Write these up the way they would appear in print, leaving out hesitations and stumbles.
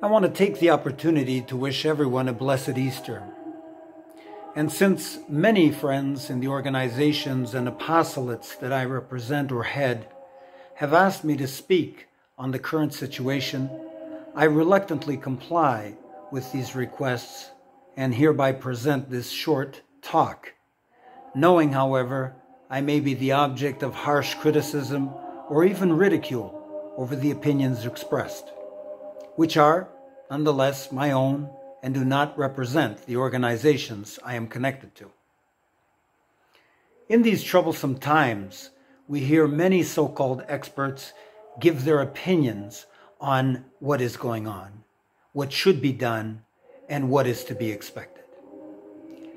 I want to take the opportunity to wish everyone a blessed Easter. And since many friends in the organizations and apostolates that I represent or head have asked me to speak on the current situation, I reluctantly comply with these requests and hereby present this short talk, knowing, however, I may be the object of harsh criticism or even ridicule over the opinions expressed, which are, nonetheless, my own and do not represent the organizations I am connected to. In these troublesome times, we hear many so-called experts give their opinions on what is going on, what should be done, and what is to be expected.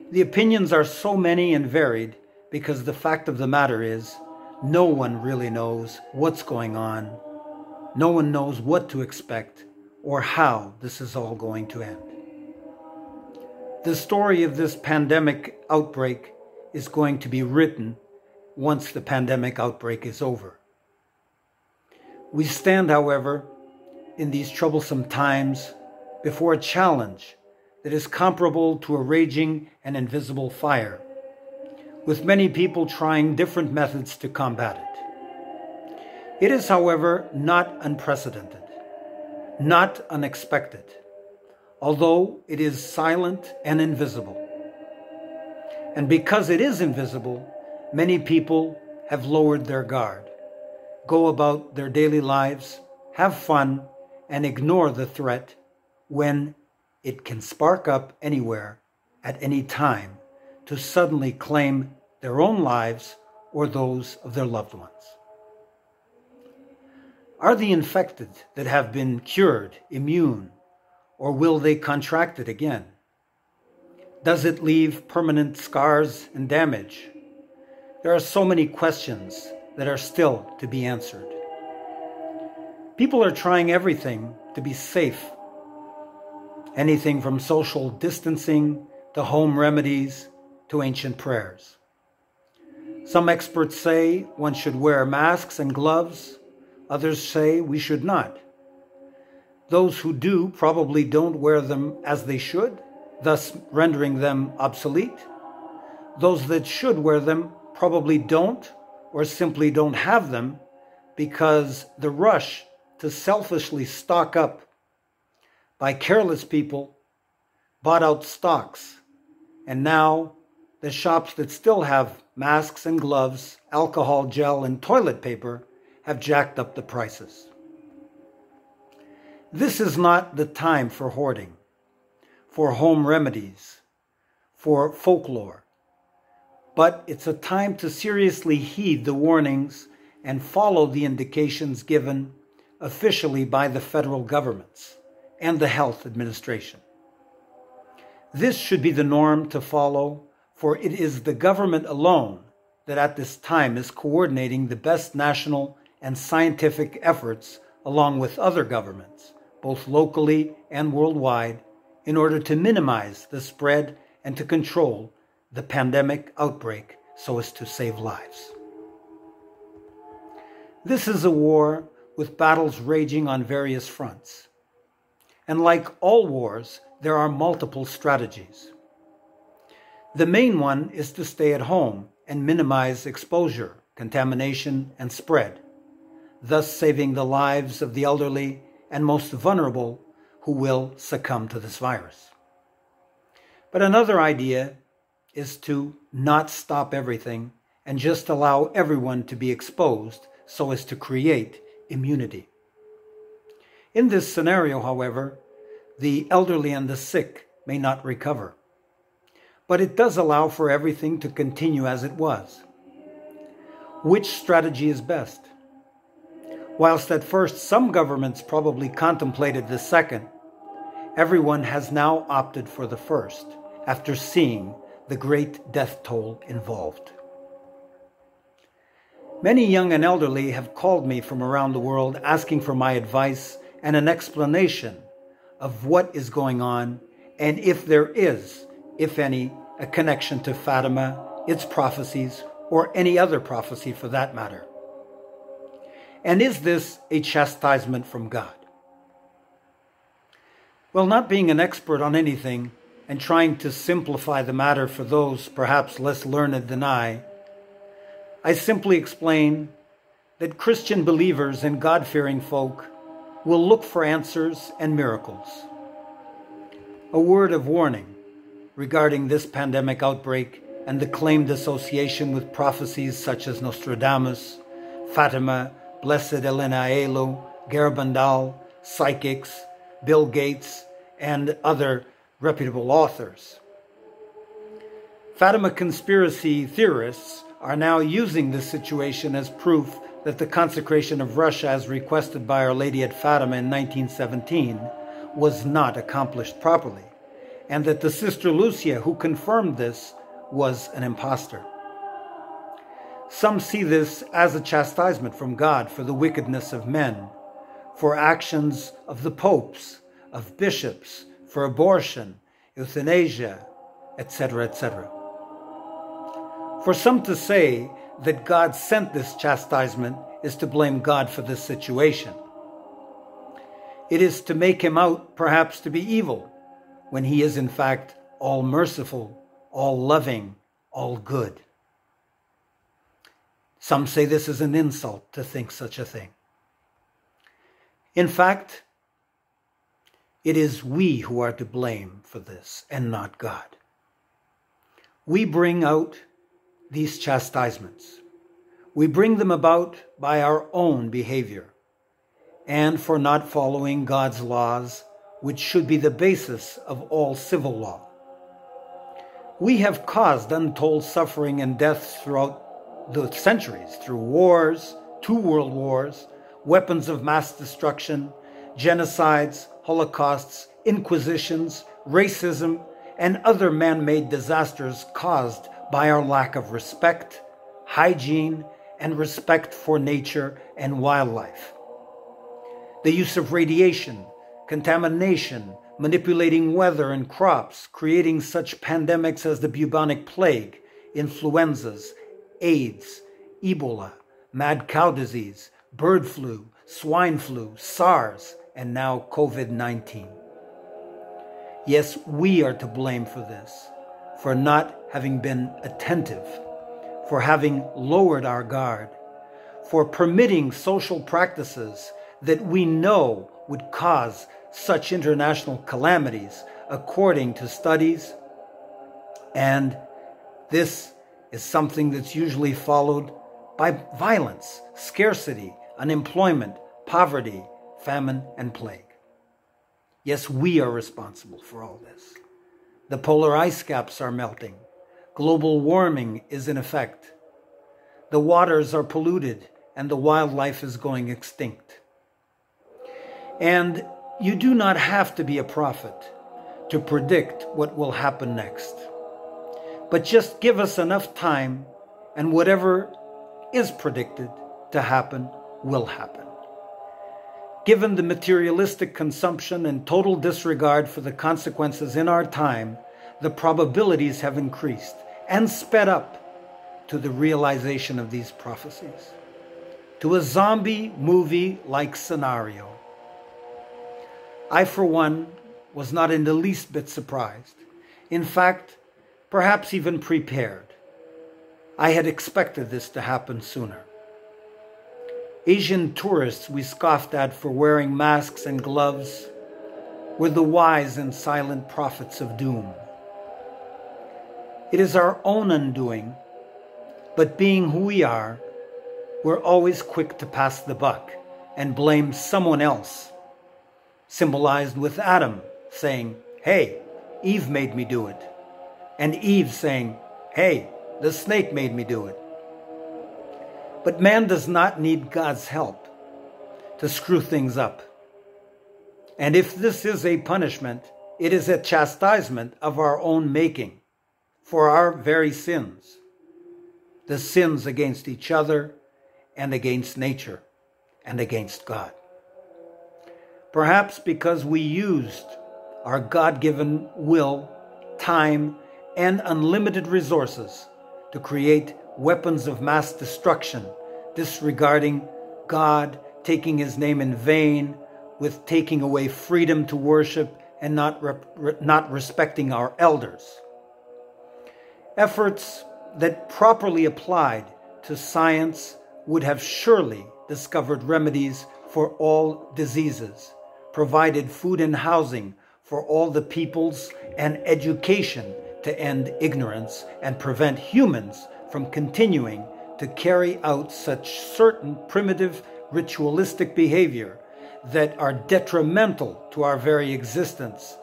The opinions are so many and varied because the fact of the matter is, no one really knows what's going on. No one knows what to expect or how this is all going to end. The story of this pandemic outbreak is going to be written once the pandemic outbreak is over. We stand, however, in these troublesome times before a challenge that is comparable to a raging and invisible fire, with many people trying different methods to combat it. It is, however, not unprecedented, not unexpected, although it is silent and invisible. And because it is invisible, many people have lowered their guard, go about their daily lives, have fun, and ignore the threat when it can spark up anywhere, at any time, to suddenly claim their own lives or those of their loved ones. Are the infected that have been cured immune, or will they contract it again? Does it leave permanent scars and damage? There are so many questions that are still to be answered. People are trying everything to be safe. Anything from social distancing to home remedies to ancient prayers. Some experts say one should wear masks and gloves. Others say we should not. Those who do probably don't wear them as they should, thus rendering them obsolete. Those that should wear them probably don't, or simply don't have them, because the rush to selfishly stock up by careless people bought out stocks, and now the shops that still have masks and gloves, alcohol gel, and toilet paper have jacked up the prices. This is not the time for hoarding, for home remedies, for folklore, but it's a time to seriously heed the warnings and follow the indications given officially by the federal governments and the health administration. This should be the norm to follow, for it is the government alone that at this time is coordinating the best national and scientific efforts along with other governments, both locally and worldwide, in order to minimize the spread and to control the pandemic outbreak so as to save lives. This is a war with battles raging on various fronts. And like all wars, there are multiple strategies. The main one is to stay at home and minimize exposure, contamination, and spread, thus saving the lives of the elderly and most vulnerable who will succumb to this virus. But another idea is to not stop everything and just allow everyone to be exposed so as to create immunity. In this scenario, however, the elderly and the sick may not recover, but it does allow for everything to continue as it was. Which strategy is best? Whilst at first some governments probably contemplated the second, everyone has now opted for the first after seeing the great death toll involved. Many young and elderly have called me from around the world asking for my advice and an explanation of what is going on and if there is, if any, a connection to Fatima, its prophecies, or any other prophecy for that matter. And is this a chastisement from God? Well, not being an expert on anything and trying to simplify the matter for those perhaps less learned than I simply explain that Christian believers and God-fearing folk will look for answers and miracles. A word of warning regarding this pandemic outbreak and the claimed association with prophecies such as Nostradamus, Fatima, Blessed Elena Aelu, Garabandal, psychics, Bill Gates, and other reputable authors. Fatima conspiracy theorists are now using this situation as proof that the consecration of Russia as requested by Our Lady at Fatima in 1917 was not accomplished properly, and that the Sister Lucia who confirmed this was an impostor. Some see this as a chastisement from God for the wickedness of men, for actions of the popes, of bishops, for abortion, euthanasia, etc., etc. For some to say that God sent this chastisement is to blame God for this situation. It is to make him out perhaps to be evil, when he is in fact all merciful, all loving, all good. Some say this is an insult to think such a thing. In fact, it is we who are to blame for this and not God. We bring out these chastisements. We bring them about by our own behavior and for not following God's laws, which should be the basis of all civil law. We have caused untold suffering and deaths throughout the centuries through wars, 2 world wars, weapons of mass destruction, genocides, holocausts, inquisitions, racism, and other man-made disasters caused by our lack of respect, hygiene, and respect for nature and wildlife. The use of radiation, contamination, manipulating weather and crops, creating such pandemics as the bubonic plague, influenzas, AIDS, Ebola, mad cow disease, bird flu, swine flu, SARS, and now COVID-19. Yes, we are to blame for this, for not having been attentive, for having lowered our guard, for permitting social practices that we know would cause such international calamities according to studies. And this is something that's usually followed by violence, scarcity, unemployment, poverty, famine, and plague. Yes, we are responsible for all this. The polar ice caps are melting. Global warming is in effect. The waters are polluted and the wildlife is going extinct. And you do not have to be a prophet to predict what will happen next. But just give us enough time and whatever is predicted to happen will happen. Given the materialistic consumption and total disregard for the consequences in our time, the probabilities have increased and sped up to the realization of these prophecies, to a zombie movie-like scenario. I, for one, was not in the least bit surprised. In fact, perhaps even prepared. I had expected this to happen sooner. Asian tourists we scoffed at for wearing masks and gloves were the wise and silent prophets of doom. It is our own undoing, but being who we are, we're always quick to pass the buck and blame someone else, symbolized with Adam saying, "Hey, Eve made me do it," and Eve saying, "Hey, the snake made me do it." But man does not need God's help to screw things up. And if this is a punishment, it is a chastisement of our own making for our very sins, the sins against each other and against nature and against God. Perhaps because we used our God-given will, time, and unlimited resources to create weapons of mass destruction, disregarding God, taking his name in vain, with taking away freedom to worship, and not respecting our elders. Efforts that properly applied to science would have surely discovered remedies for all diseases, provided food and housing for all the peoples, and education to end ignorance and prevent humans from continuing to carry out such certain primitive ritualistic behavior that are detrimental to our very existence.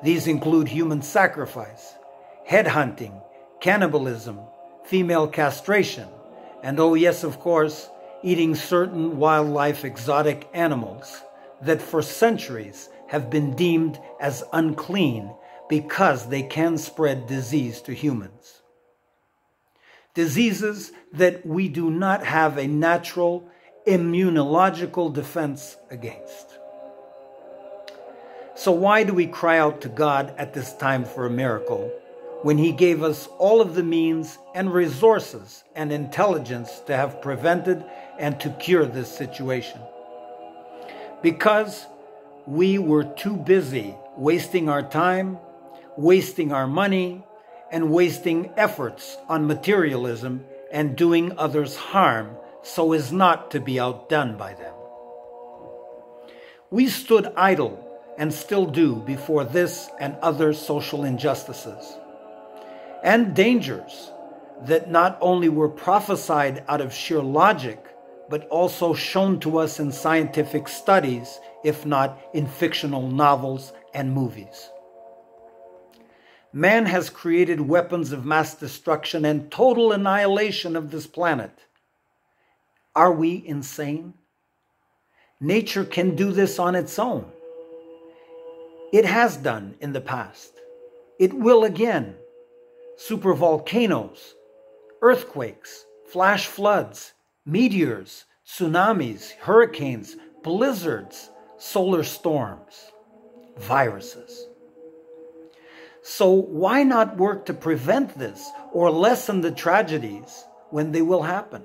These include human sacrifice, headhunting, cannibalism, female castration, and oh yes, of course, eating certain wildlife exotic animals that for centuries have been deemed as unclean because they can spread disease to humans. Diseases that we do not have a natural immunological defense against. So why do we cry out to God at this time for a miracle when He gave us all of the means and resources and intelligence to have prevented and to cure this situation? Because we were too busy wasting our time, wasting our money, and wasting efforts on materialism and doing others harm so as not to be outdone by them. We stood idle and still do before this and other social injustices and dangers that not only were prophesied out of sheer logic, but also shown to us in scientific studies, if not in fictional novels and movies. Man has created weapons of mass destruction and total annihilation of this planet. Are we insane? Nature can do this on its own. It has done in the past. It will again. Supervolcanoes, earthquakes, flash floods, meteors, tsunamis, hurricanes, blizzards, solar storms, viruses. So why not work to prevent this or lessen the tragedies when they will happen?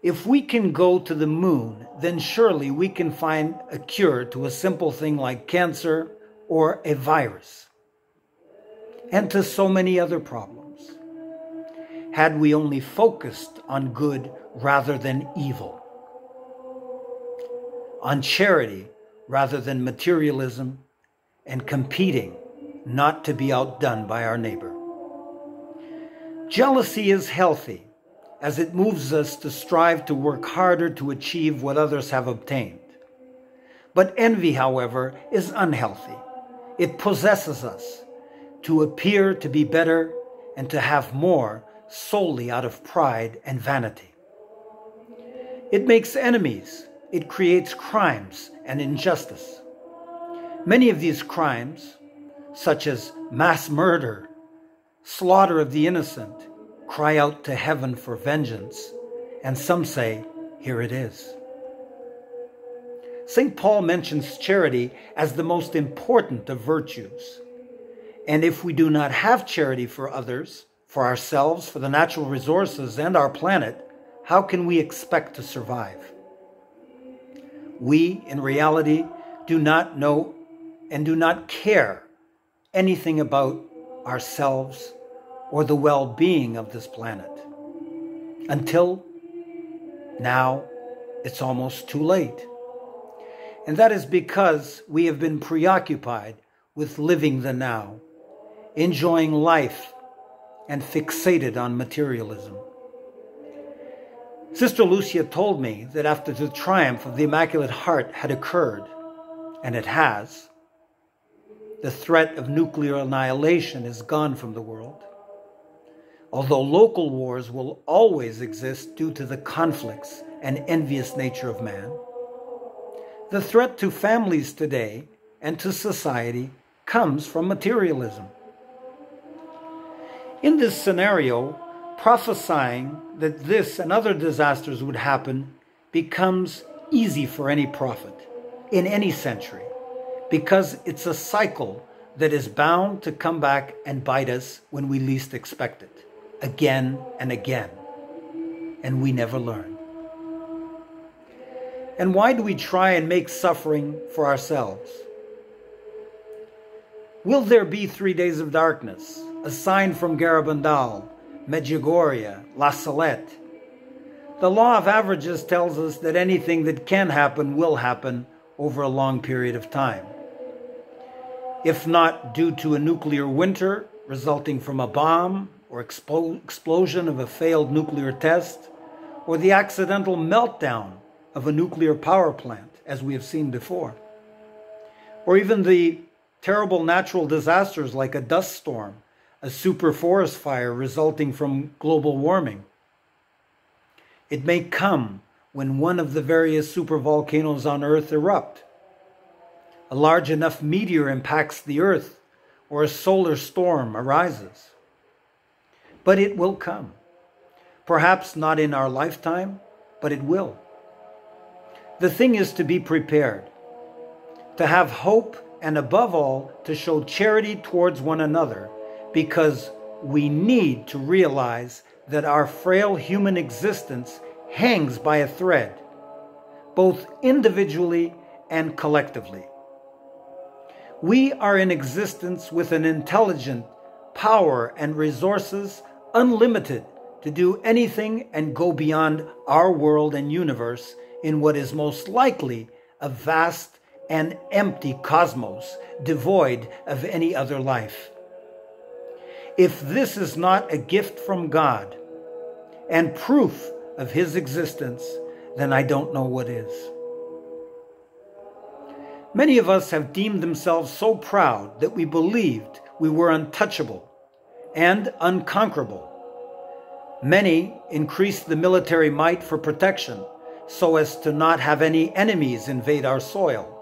If we can go to the moon, then surely we can find a cure to a simple thing like cancer or a virus, and to so many other problems, had we only focused on good rather than evil, on charity rather than materialism, and competing not to be outdone by our neighbor. Jealousy is healthy, as it moves us to strive to work harder to achieve what others have obtained. But envy, however, is unhealthy. It possesses us to appear to be better and to have more solely out of pride and vanity. It makes enemies. It creates crimes and injustice. Many of these crimes, such as mass murder, slaughter of the innocent, cry out to heaven for vengeance, and some say, here it is. St. Paul mentions charity as the most important of virtues. And if we do not have charity for others, for ourselves, for the natural resources and our planet, how can we expect to survive? We, in reality, do not know and do not care anything about ourselves or the well-being of this planet. Until now, it's almost too late. And that is because we have been preoccupied with living the now, enjoying life, and fixated on materialism. Sister Lucia told me that after the triumph of the Immaculate Heart had occurred, and it has, the threat of nuclear annihilation is gone from the world. Although local wars will always exist due to the conflicts and envious nature of man, the threat to families today and to society comes from materialism. In this scenario, prophesying that this and other disasters would happen becomes easy for any prophet in any century, because it's a cycle that is bound to come back and bite us when we least expect it, again and again, and we never learn. And why do we try and make suffering for ourselves? Will there be 3 days of darkness? A sign from Garabandal, Medjugorje, La Salette. The law of averages tells us that anything that can happen will happen over a long period of time. If not due to a nuclear winter resulting from a bomb or explosion of a failed nuclear test, or the accidental meltdown of a nuclear power plant, as we have seen before, or even the terrible natural disasters like a dust storm, a super forest fire resulting from global warming. It may come when one of the various supervolcanoes on Earth erupt. A large enough meteor impacts the Earth, or a solar storm arises. But it will come. Perhaps not in our lifetime, but it will. The thing is to be prepared, to have hope, and above all, to show charity towards one another, because we need to realize that our frail human existence hangs by a thread, both individually and collectively. We are in existence with an intelligent power and resources unlimited to do anything and go beyond our world and universe in what is most likely a vast and empty cosmos devoid of any other life. If this is not a gift from God and proof of His existence, then I don't know what is. Many of us have deemed themselves so proud that we believed we were untouchable and unconquerable. Many increased the military might for protection so as to not have any enemies invade our soil.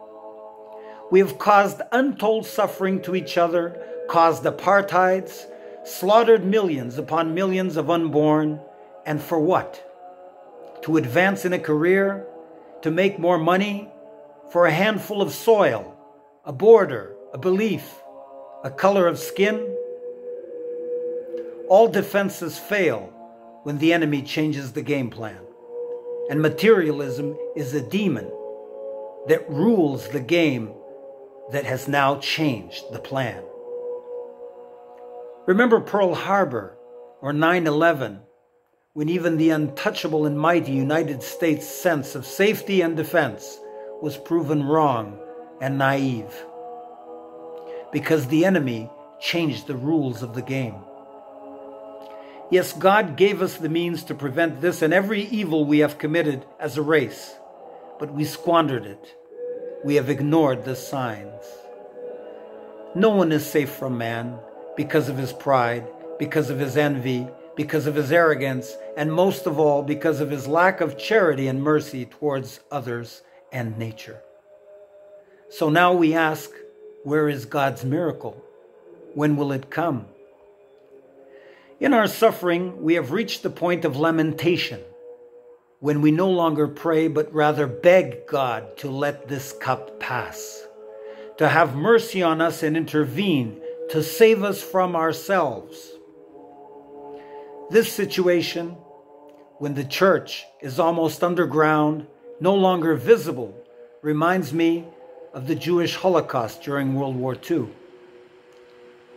We have caused untold suffering to each other, caused apartheids, slaughtered millions upon millions of unborn, and for what? To advance in a career, to make more money, for a handful of soil, a border, a belief, a color of skin? All defenses fail when the enemy changes the game plan, and materialism is a demon that rules the game that has now changed the plan. Remember Pearl Harbor or 9/11, when even the untouchable and mighty United States sense of safety and defense was proven wrong and naive, because the enemy changed the rules of the game. Yes, God gave us the means to prevent this and every evil we have committed as a race, but we squandered it. We have ignored the signs. No one is safe from man because of his pride, because of his envy, because of his arrogance, and most of all, because of his lack of charity and mercy towards others and nature. So now we ask, where is God's miracle? When will it come? In our suffering, we have reached the point of lamentation, when we no longer pray, but rather beg God to let this cup pass, to have mercy on us and intervene to save us from ourselves. This situation, when the church is almost underground, no longer visible, reminds me of the Jewish Holocaust during World War II.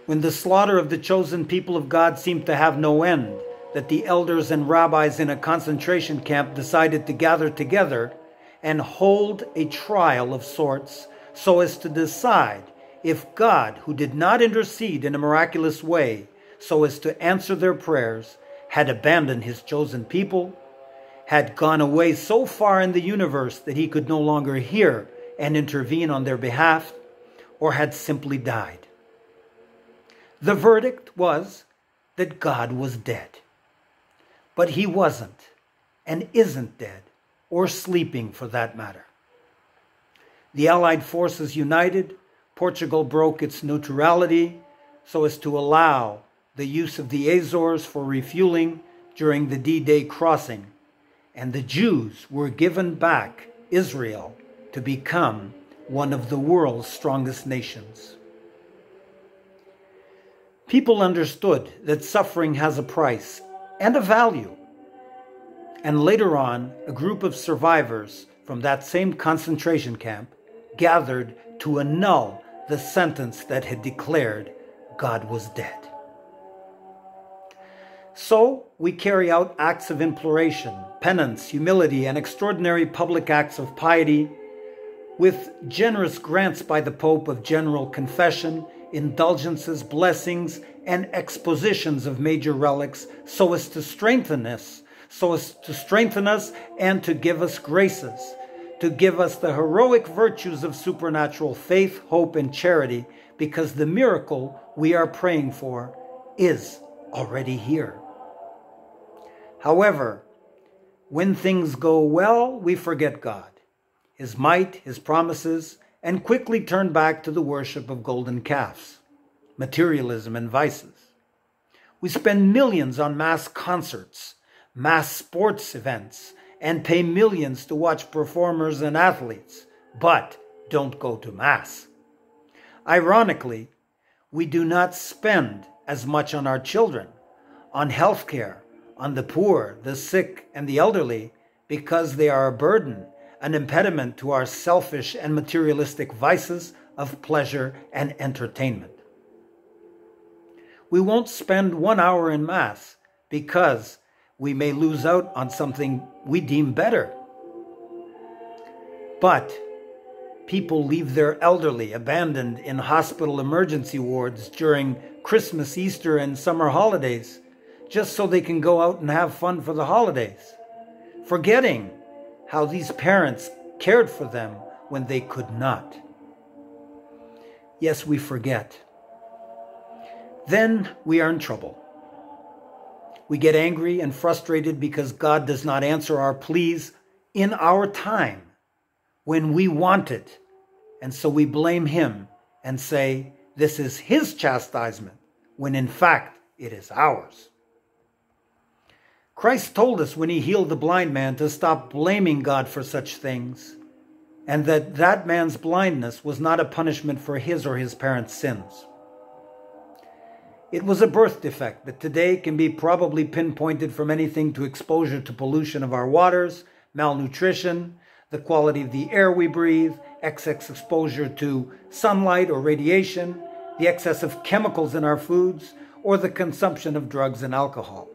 When the slaughter of the chosen people of God seemed to have no end, that the elders and rabbis in a concentration camp decided to gather together and hold a trial of sorts so as to decide if God, who did not intercede in a miraculous way so as to answer their prayers, had abandoned His chosen people, had gone away so far in the universe that He could no longer hear and intervene on their behalf, or had simply died. The verdict was that God was dead. But He wasn't, and isn't dead, or sleeping for that matter. The Allied forces united, Portugal broke its neutrality so as to allow the use of the Azores for refueling during the D-Day crossing, and the Jews were given back Israel to become one of the world's strongest nations. People understood that suffering has a price and a value. And later on, a group of survivors from that same concentration camp gathered to annul the sentence that had declared God was dead. So we carry out acts of imploration, penance, humility, and extraordinary public acts of piety, with generous grants by the Pope of general confession, indulgences, blessings, and expositions of major relics, so as to strengthen us and to give us graces, to give us the heroic virtues of supernatural faith, hope, and charity, because the miracle we are praying for is already here. However, when things go well, we forget God, His might, His promises, and quickly turn back to the worship of golden calves, materialism, and vices. We spend millions on mass concerts, mass sports events, and pay millions to watch performers and athletes, but don't go to Mass. Ironically, we do not spend as much on our children, on health care, on the poor, the sick, and the elderly, because they are a burden, an impediment to our selfish and materialistic vices of pleasure and entertainment. We won't spend 1 hour in Mass because we may lose out on something we deem better. But people leave their elderly abandoned in hospital emergency wards during Christmas, Easter, and summer holidays, just so they can go out and have fun for the holidays, forgetting how these parents cared for them when they could not. Yes, we forget. Then we are in trouble. We get angry and frustrated because God does not answer our pleas in our time when we want it. And so we blame Him and say, this is His chastisement, when in fact it is ours. Christ told us when He healed the blind man to stop blaming God for such things, and that man's blindness was not a punishment for his or his parents' sins. It was a birth defect that today can be probably pinpointed from anything to exposure to pollution of our waters, malnutrition, the quality of the air we breathe, excess exposure to sunlight or radiation, the excess of chemicals in our foods, or the consumption of drugs and alcohol.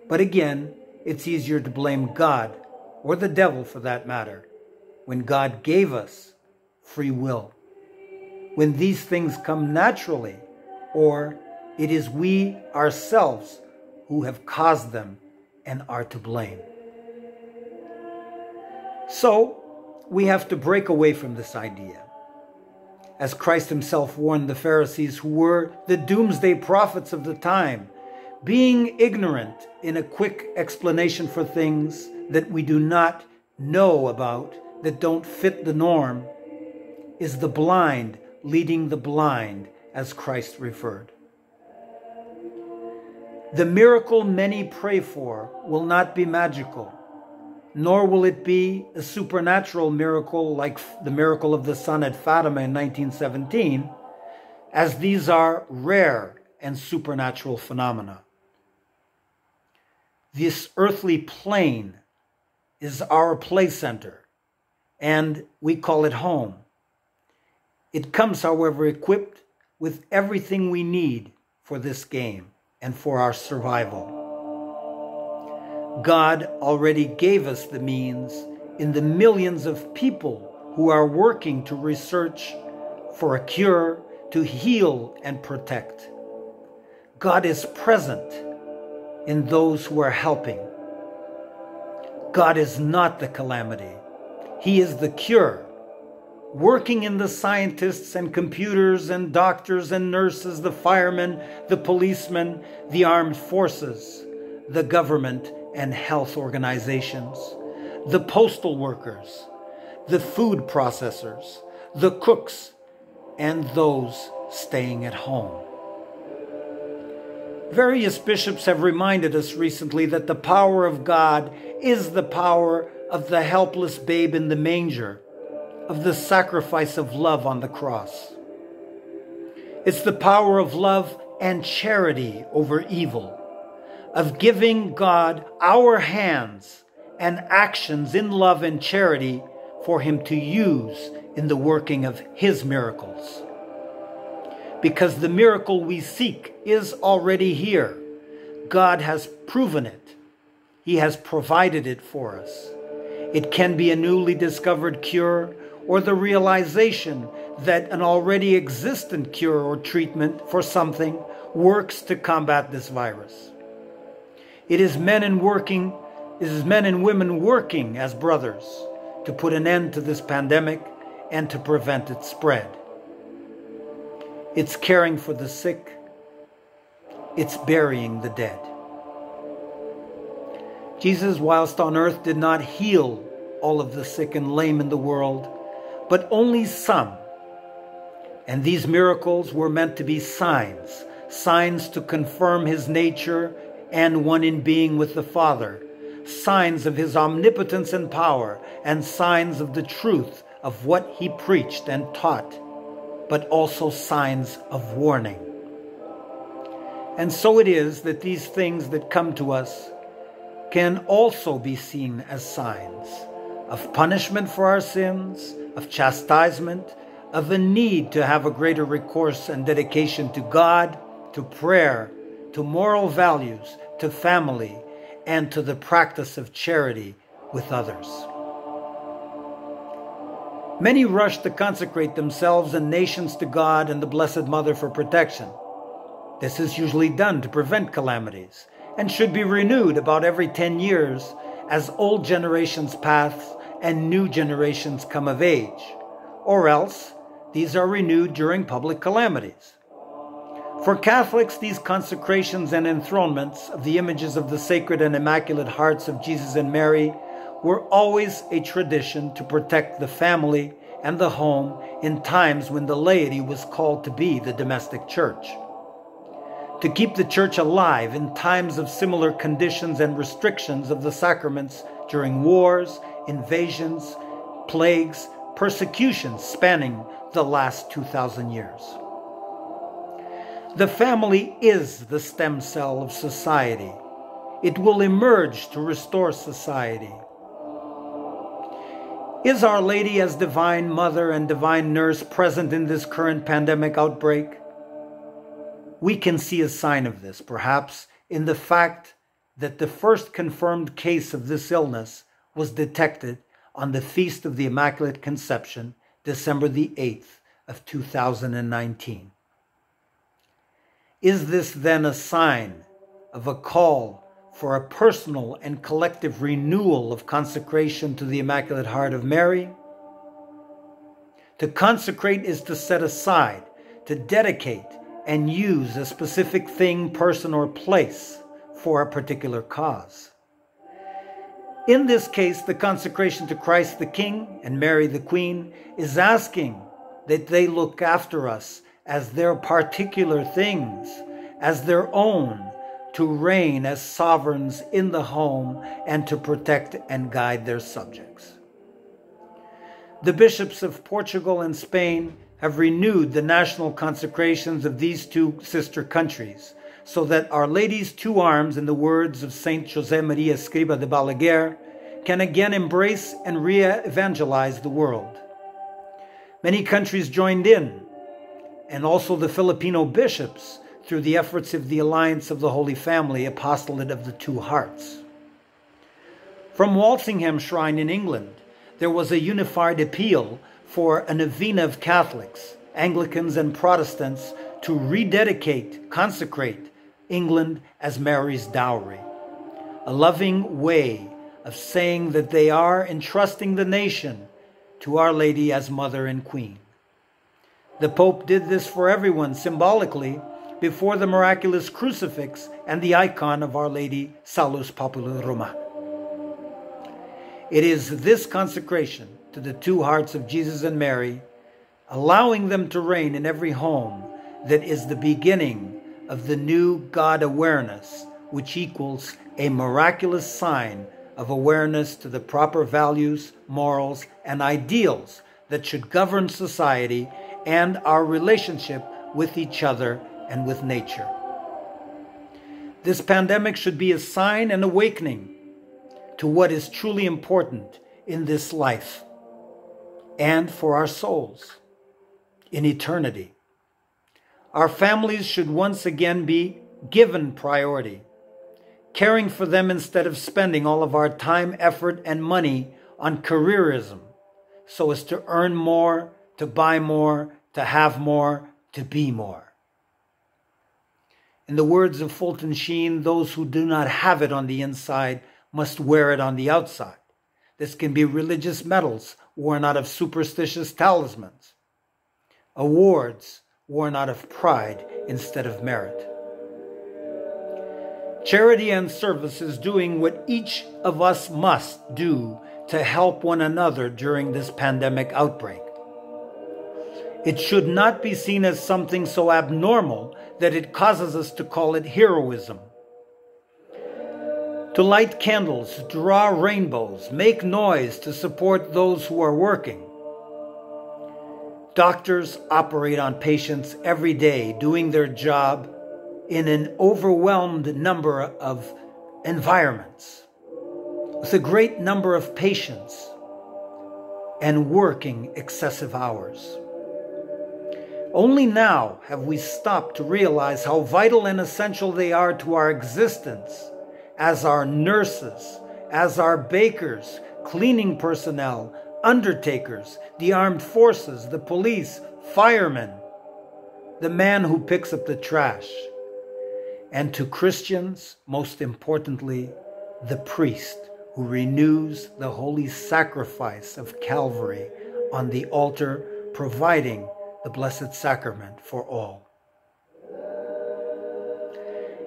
But again, it's easier to blame God, or the devil for that matter, when God gave us free will. When these things come naturally, or it is we ourselves who have caused them and are to blame. So, we have to break away from this idea. As Christ Himself warned the Pharisees, who were the doomsday prophets of the time, being ignorant in a quick explanation for things that we do not know about, that don't fit the norm, is the blind leading the blind, as Christ referred. The miracle many pray for will not be magical, nor will it be a supernatural miracle like the miracle of the sun at Fatima in 1917, as these are rare and supernatural phenomena. This earthly plane is our play center, and we call it home. It comes, however, equipped with everything we need for this game and for our survival. God already gave us the means in the millions of people who are working to research for a cure, to heal and protect. God is present in those who are helping. God is not the calamity. He is the cure, working in the scientists and computers and doctors and nurses, the firemen, the policemen, the armed forces, the government and health organizations, the postal workers, the food processors, the cooks, and those staying at home. Various bishops have reminded us recently that the power of God is the power of the helpless babe in the manger, of the sacrifice of love on the cross. It's the power of love and charity over evil, of giving God our hands and actions in love and charity for him to use in the working of his miracles. Because the miracle we seek is already here. God has proven it. He has provided it for us. It can be a newly discovered cure or the realization that an already existent cure or treatment for something works to combat this virus. It is men and women working as brothers to put an end to this pandemic and to prevent its spread. It's caring for the sick. It's burying the dead. Jesus, whilst on earth, did not heal all of the sick and lame in the world, but only some. And these miracles were meant to be signs, signs to confirm his nature and one in being with the Father, signs of his omnipotence and power, and signs of the truth of what he preached and taught, but also signs of warning. And so it is that these things that come to us can also be seen as signs of punishment for our sins, of chastisement, of a need to have a greater recourse and dedication to God, to prayer, to moral values, to family, and to the practice of charity with others. Many rush to consecrate themselves and nations to God and the Blessed Mother for protection. This is usually done to prevent calamities and should be renewed about every 10 years as old generations pass and new generations come of age, or else these are renewed during public calamities. For Catholics, these consecrations and enthronements of the images of the Sacred and Immaculate Hearts of Jesus and Mary were always a tradition to protect the family and the home in times when the laity was called to be the domestic church. To keep the church alive in times of similar conditions and restrictions of the sacraments during wars, invasions, plagues, persecutions spanning the last 2,000 years. The family is the stem cell of society. It will emerge to restore society. Is Our Lady as Divine Mother and Divine Nurse present in this current pandemic outbreak? We can see a sign of this, perhaps, in the fact that the first confirmed case of this illness was detected on the Feast of the Immaculate Conception, December the 8th of 2019. Is this then a sign of a call for a personal and collective renewal of consecration to the Immaculate Heart of Mary? To consecrate is to set aside, to dedicate, and use a specific thing, person, or place for a particular cause. In this case, the consecration to Christ the King and Mary the Queen is asking that they look after us as their particular things, as their own, to reign as sovereigns in the home and to protect and guide their subjects. The bishops of Portugal and Spain have renewed the national consecrations of these two sister countries, so that Our Lady's two arms, in the words of Saint José Maria Escrivá de Balaguer, can again embrace and re-evangelize the world. Many countries joined in, and also the Filipino bishops, through the efforts of the Alliance of the Holy Family, Apostolate of the Two Hearts. From Walsingham Shrine in England, there was a unified appeal for a novena of Catholics, Anglicans, and Protestants to rededicate, consecrate England as Mary's dowry. A loving way of saying that they are entrusting the nation to Our Lady as Mother and Queen. The Pope did this for everyone symbolically before the miraculous crucifix and the icon of Our Lady Salus Populi Romani. It is this consecration to the two hearts of Jesus and Mary, allowing them to reign in every home, that is the beginning of the new God awareness, which equals a miraculous sign of awareness to the proper values, morals, and ideals that should govern society and our relationship with each other and with nature. This pandemic should be a sign and awakening to what is truly important in this life. and for our souls in eternity. Our families should once again be given priority, caring for them instead of spending all of our time, effort, and money on careerism so as to earn more, to buy more, to have more, to be more. In the words of Fulton Sheen, those who do not have it on the inside must wear it on the outside. This can be religious medals worn out of superstitious talismans, awards worn out of pride instead of merit. Charity and service is doing what each of us must do to help one another during this pandemic outbreak. It should not be seen as something so abnormal that it causes us to call it heroism. To light candles, draw rainbows, make noise to support those who are working. Doctors operate on patients every day, doing their job in an overwhelmed number of environments, with a great number of patients, and working excessive hours. Only now have we stopped to realize how vital and essential they are to our existence as our nurses, as our bakers, cleaning personnel, undertakers, the armed forces, the police, firemen, the man who picks up the trash, and to Christians, most importantly, the priest who renews the holy sacrifice of Calvary on the altar, providing the Blessed Sacrament for all.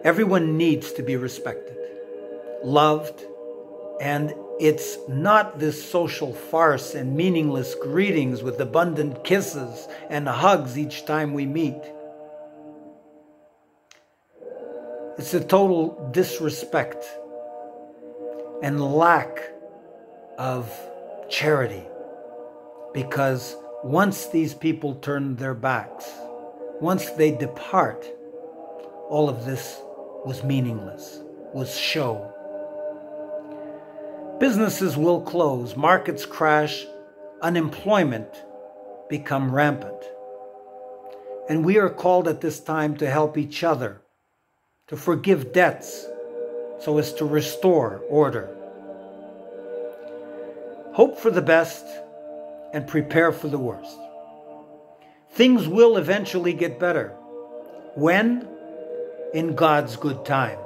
Everyone needs to be respected, loved, and it's not this social farce and meaningless greetings with abundant kisses and hugs each time we meet. It's a total disrespect and lack of charity, because once these people turn their backs, once they depart, all of this was meaningless, was show. Businesses will close, markets crash, unemployment become rampant. And we are called at this time to help each other, to forgive debts so as to restore order. Hope for the best and prepare for the worst. Things will eventually get better. When? In God's good time.